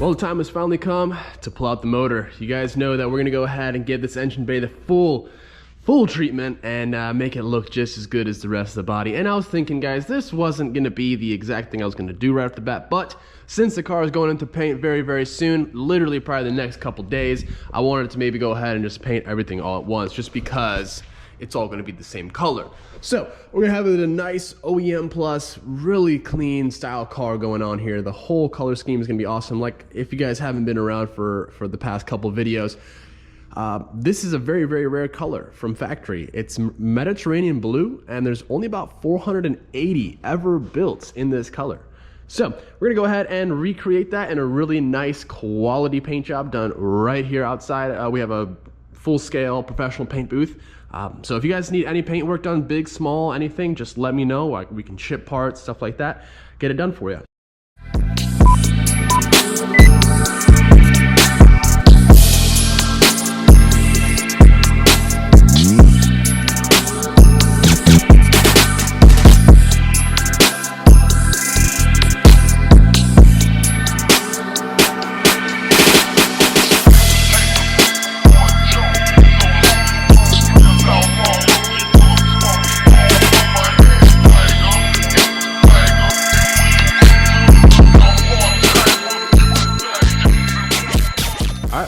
Well, the time has finally come to pull out the motor. You guys know that we're gonna go ahead and give this engine bay the full treatment and make it look just as good as the rest of the body. And I was thinking, guys, this wasn't gonna be the exact thing I was gonna do right off the bat, but since the car is going into paint very, very soon, literally probably the next couple days, I wanted to maybe go ahead and just paint everything all at once, just because it's all gonna be the same color. So we're gonna have a nice OEM plus, really clean style car going on here. The whole color scheme is gonna be awesome. Like, if you guys haven't been around for the past couple videos, this is a very, very rare color from factory. It's Mediterranean blue, and there's only about 480 ever built in this color. So we're gonna go ahead and recreate that in a really nice quality paint job done right here outside. We have a full-scale professional paint booth. So if you guys need any paint work done, big, small, anything, just let me know. Like, we can ship parts, stuff like that, get it done for you.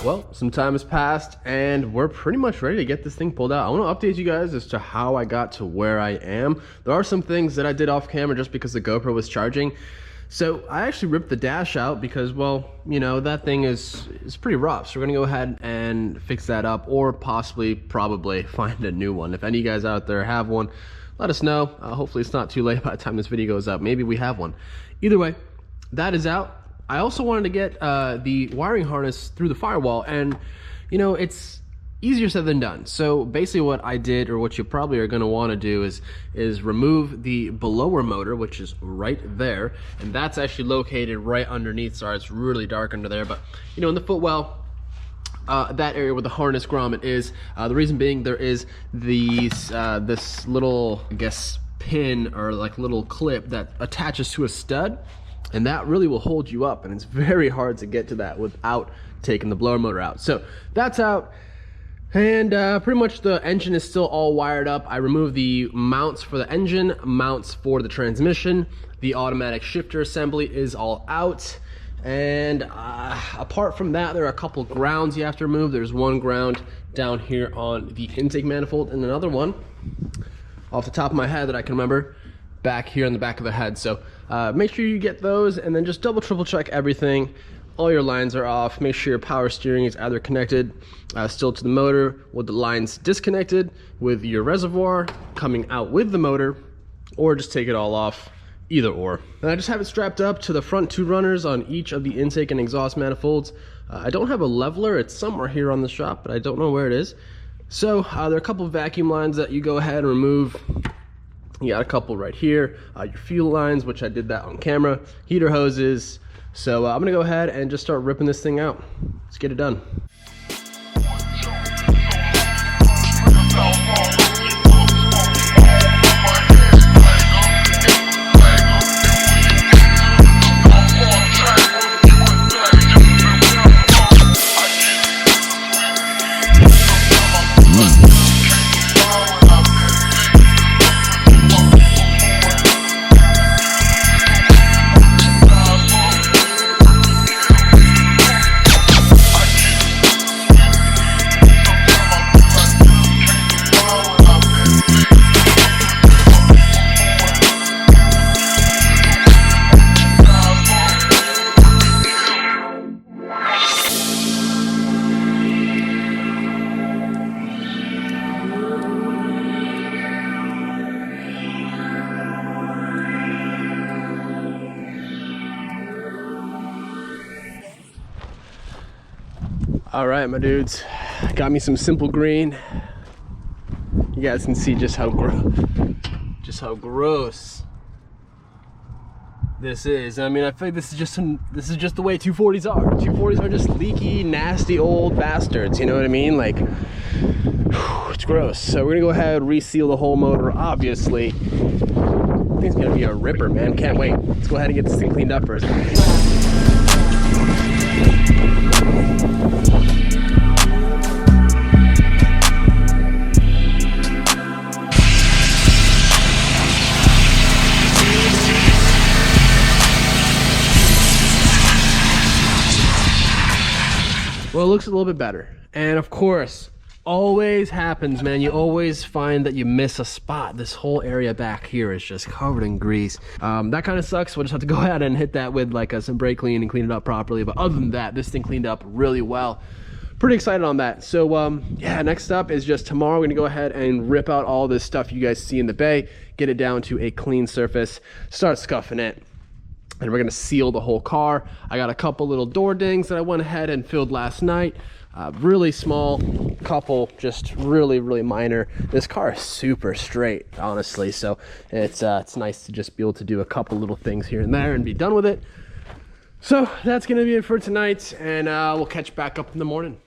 Well, some time has passed and we're pretty much ready to get this thing pulled out. I want to update you guys as to how I got to where I am. There are some things that I did off camera just because the GoPro was charging. So I actually ripped the dash out because, well, you know, that thing is pretty rough. So we're gonna go ahead and fix that up, or probably find a new one. If any of you guys out there have one, let us know. Hopefully it's not too late by the time this video goes up. Maybe we have one. Either way, that is out. I also wanted to get the wiring harness through the firewall, and you know, it's easier said than done. So basically what I did, or what you probably are going to want to do, is remove the blower motor, which is right there, and that's actually located right underneath. Sorry, it's really dark under there, but you know, in the footwell, that area where the harness grommet is, the reason being there is these this little, I guess, pin or like little clip that attaches to a stud, and that really will hold you up, and it's very hard to get to that without taking the blower motor out. So that's out, and pretty much the engine is still all wired up. I removed the mounts for the engine, mounts for the transmission. The automatic shifter assembly is all out, and apart from that, there are a couple grounds you have to remove. There's one ground down here on the intake manifold, and another one off the top of my head that I can remember back here on the back of the head. So make sure you get those, and then just triple check everything. All your lines are off. Make sure your power steering is either connected still to the motor with the lines disconnected, with your reservoir coming out with the motor, or just take it all off, either or. And I just have it strapped up to the front two runners on each of the intake and exhaust manifolds. I don't have a leveler. It's somewhere here on the shop, but I don't know where it is. So there are a couple of vacuum lines that you go ahead and remove. You got a couple right here, your fuel lines, which I did that on camera, heater hoses. So I'm gonna go ahead and just start ripping this thing out. Let's get it done. All right, my dudes, got me some simple green. You guys can see just how gross this is. I mean, I feel like this is just the way 240s are. 240s are just leaky, nasty old bastards. You know what I mean? Like, it's gross. So we're gonna go ahead and reseal the whole motor. Obviously, I think it's gonna be a ripper, man. Can't wait. Let's go ahead and get this thing cleaned up first. Well, it looks a little bit better. And of course, always happens, man. You always find that you miss a spot. This whole area back here is just covered in grease. That kind of sucks. We'll just have to go ahead and hit that with like some brake clean and clean it up properly. But other than that, this thing cleaned up really well. Pretty excited on that. So yeah, next up is just tomorrow we're gonna go ahead and rip out all this stuff you guys see in the bay, get it down to a clean surface, start scuffing it, and we're gonna seal the whole car. I got a couple little door dings that I went ahead and filled last night. Really small, couple, just really minor. This car is super straight, honestly, so it's nice to just be able to do a couple little things here and there and be done with it. So that's gonna be it for tonight, and we'll catch back up in the morning.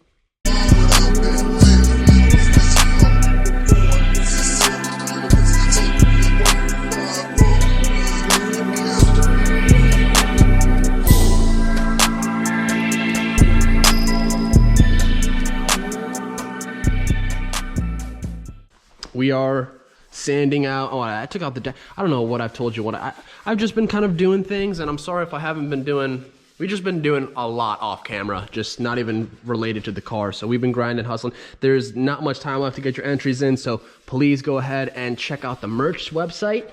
We are sanding out. Oh, I took out the I don't know what I've told you. I've just been kind of doing things, and I'm sorry if I haven't been doing. We've just been doing a lot off camera, just not even related to the car. So we've been grinding, hustling. There's not much time left to get your entries in, so please go ahead and check out the merch website.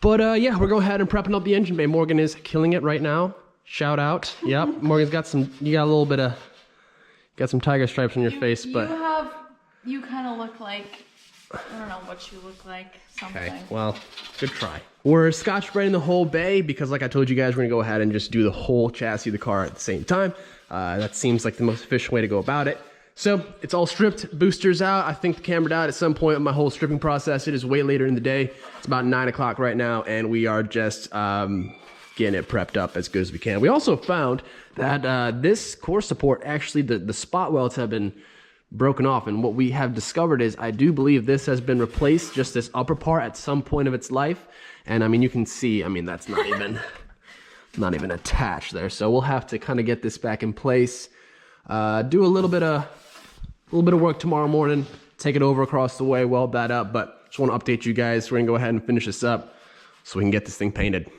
But yeah, we're going ahead and prepping up the engine bay. Morgan is killing it right now. Shout out. Yep, Morgan's got some. You got a little bit of. Got some tiger stripes on your face, but you kind of look like. I don't know what you look like, something. Okay, well, good try. We're scotch branding the whole bay because like I told you guys, we're gonna go ahead and just do the whole chassis of the car at the same time. That seems like the most efficient way to go about it. So it's all stripped, boosters out. I think the camera died at some point in my whole stripping process. It is way later in the day. It's about 9 o'clock right now, and we are just getting it prepped up as good as we can. We also found that this core support, actually the spot welds have been broken off, and what we have discovered is I do believe this has been replaced, just this upper part, at some point of its life. And I mean, you can see, I mean, that's not even not even attached there, so we'll have to kind of get this back in place, do a little bit of work tomorrow morning, take it over across the way, weld that up. But just want to update you guys. We're gonna go ahead and finish this up so we can get this thing painted.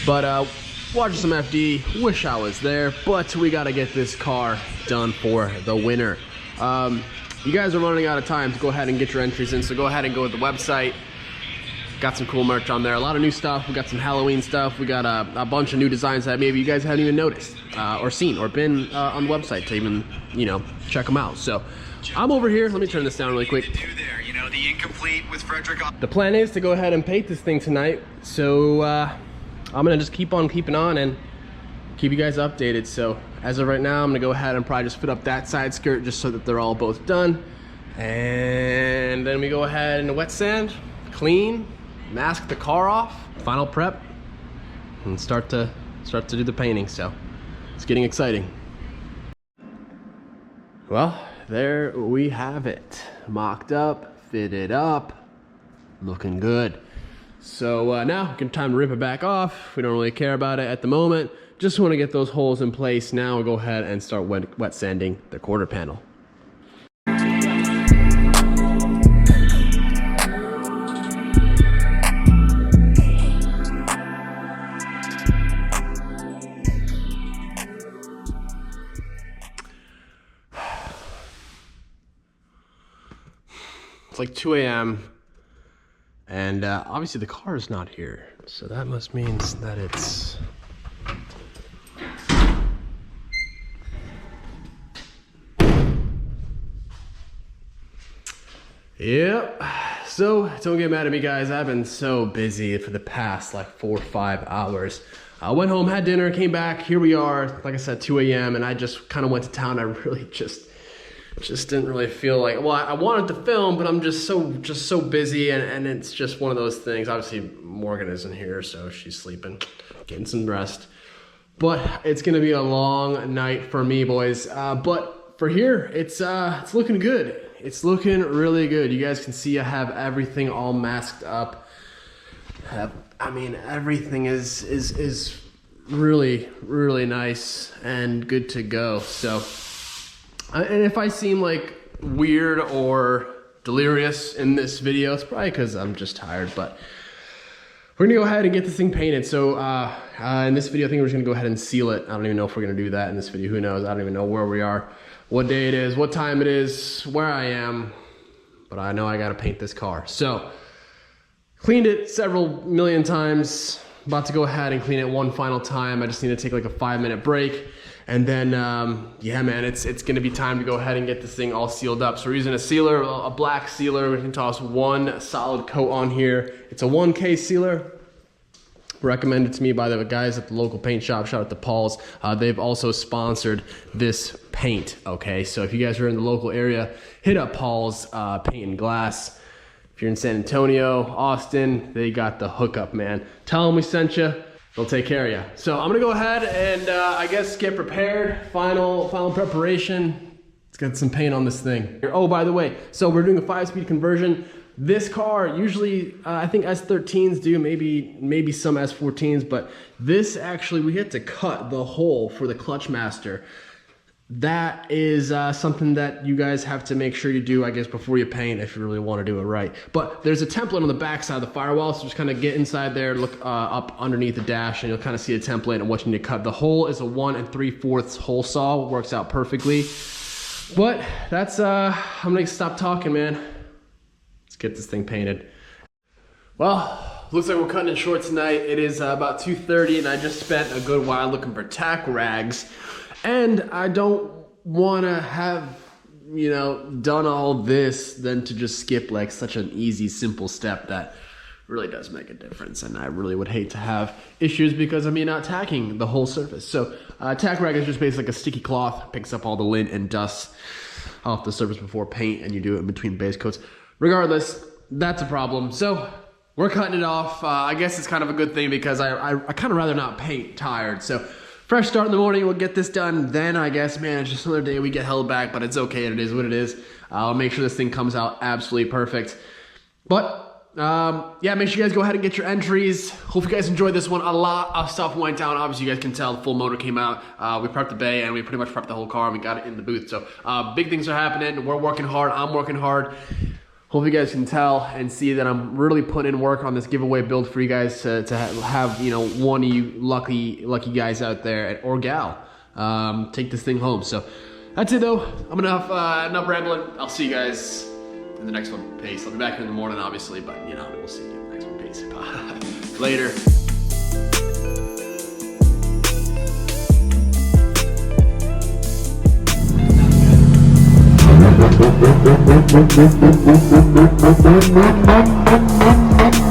But watching some FD, wish I was there, but we gotta get this car done for the winter. You guys are running out of time to go ahead and get your entries in, so go ahead and go to the website. Got some cool merch on there, a lot of new stuff. We got some Halloween stuff. We got a bunch of new designs that maybe you guys haven't even noticed or seen or been on the website to even, you know, check them out. So I'm over here. Let me turn this down really quick. You know, the incomplete with Frederick. The plan is to go ahead and paint this thing tonight. So I'm gonna just keep on keeping on and keep you guys updated. So as of right now, I'm gonna go ahead and probably just fit up that side skirt just so that they're all both done. And then we go ahead and wet sand, clean, mask the car off, final prep, and start to do the painting. So it's getting exciting. Well, there we have it. Mocked up, fitted up, looking good. So now, good time to rip it back off. We don't really care about it at the moment. Just want to get those holes in place. Now we'll go ahead and start wet sanding the quarter panel. It's like 2 a.m. and obviously the car is not here, so that must mean that it's yep. So don't get mad at me, guys. I've been so busy for the past like 4 or 5 hours. I went home, had dinner, came back. Here we are, like I said, 2 a.m. and I just kind of went to town. I really just didn't really feel like, well, I wanted to film, but I'm just so busy, and it's just one of those things. Obviously Morgan isn't here, so she's sleeping, getting some rest. but it's gonna be a long night for me, boys. But for here, it's looking good. It's looking really good. You guys can see I have everything all masked up. I mean, everything is really, really nice and good to go. So, and if I seem like weird or delirious in this video, it's probably because I'm just tired, but we're gonna go ahead and get this thing painted. So in this video, I think we're just gonna go ahead and seal it. I don't even know if we're gonna do that in this video. Who knows? I don't even know where we are, what day it is, what time it is, where I am, but I know I gotta paint this car. So cleaned it several million times. About to go ahead and clean it one final time. I just need to take like a 5-minute break. And then, yeah, man, it's gonna be time to go ahead and get this thing all sealed up. So we're using a sealer, a black sealer. We can toss one solid coat on here. It's a 1K sealer. Recommended to me by the guys at the local paint shop. Shout out to Paul's. They've also sponsored this paint, okay? So if you guys are in the local area, hit up Paul's Paint and Glass. If you're in San Antonio, Austin, they got the hookup, man. Tell them we sent you. They'll take care of you. So I'm gonna go ahead and I guess get prepared. Final preparation. Let's get some paint on this thing. Oh, by the way, so we're doing a 5-speed conversion. This car, usually I think S13s do, maybe some S14s, but this actually, we had to cut the hole for the clutch master. That is something that you guys have to make sure you do, I guess, before you paint if you really want to do it right. But there's a template on the back side of the firewall, so just kind of get inside there, look up underneath the dash, and you'll kind of see a template and what you need to cut. The hole is a 1 3/4 hole saw, works out perfectly. But that's, I'm gonna stop talking, man. Let's get this thing painted. Well, looks like we're cutting it short tonight. It is about 2:30, and I just spent a good while looking for tack rags. And I don't want to have, you know, done all this then to just skip like such an easy, simple step that really does make a difference. And I really would hate to have issues because of me not tacking the whole surface. So tack rag is just basically like a sticky cloth, picks up all the lint and dust off the surface before paint, and you do it in between base coats. Regardless, that's a problem. So we're cutting it off. I guess it's kind of a good thing because I kind of rather not paint tired. So fresh start in the morning, we'll get this done. Then I guess, man, it's just another day we get held back, but it's okay. It is what it is. I'll make sure this thing comes out absolutely perfect. But yeah, make sure you guys go ahead and get your entries. Hope you guys enjoyed this one. A lot of stuff went down. Obviously, you guys can tell the full motor came out. We prepped the bay and we pretty much prepped the whole car and we got it in the booth. So big things are happening. We're working hard. I'm working hard. Hope you guys can tell and see that I'm really putting in work on this giveaway build for you guys to have, you know, one of you lucky guys out there, or gal, take this thing home. So that's it though. I'm enough rambling. I'll see you guys in the next one. Peace. I'll be back here in the morning, obviously, but you know, we'll see you in the next one. Peace. Later. Thank you.